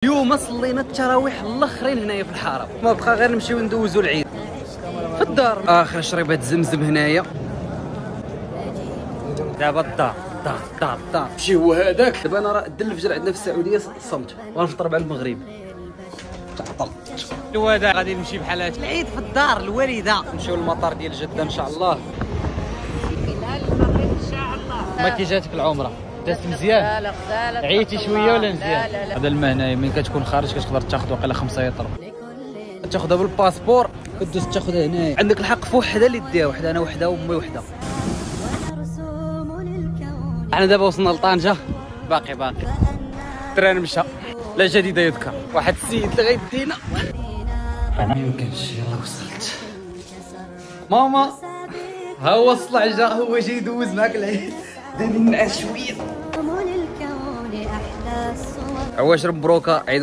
اليوم صلينا التراويح الاخرين هنايا في الحرم، ما بقى غير نمشيو ندوزو العيد في الدار. اخر شريبات زمزم هنايا. دابا الدار ماشي هو هذاك. دابا انا راه الدل الفجر عندنا في السعوديه الصمت، وغنفطر مع المغرب. تعطلت الوالده غادي نمشي بحال هكا العيد في الدار الوالده. نمشيو للمطار ديال جده ان شاء الله. ما كي جاتك العمره؟ دازت مزيان؟ لا عييتي شويه ولا مزيان؟ لا. هذا الماء هنايا ملي كتكون خارج كتقدر تاخذ واقيلا 5 يطر. تاخذها بالباسبور كدوز تاخذها هنايا. عندك الحق في وحده اللي ديها وحده، انا وحده وامي وحده. احنا دابا وصلنا لطنجه، باقي التران مشى، لا جديد يذكر. واحد السيد اللي غيدينا انا يمكنش. يلا وصلت ماما، ها هو الصلعجه، هو جاي يدوز معاك العيد. داني نعس شويه. عواش مبروكه عيد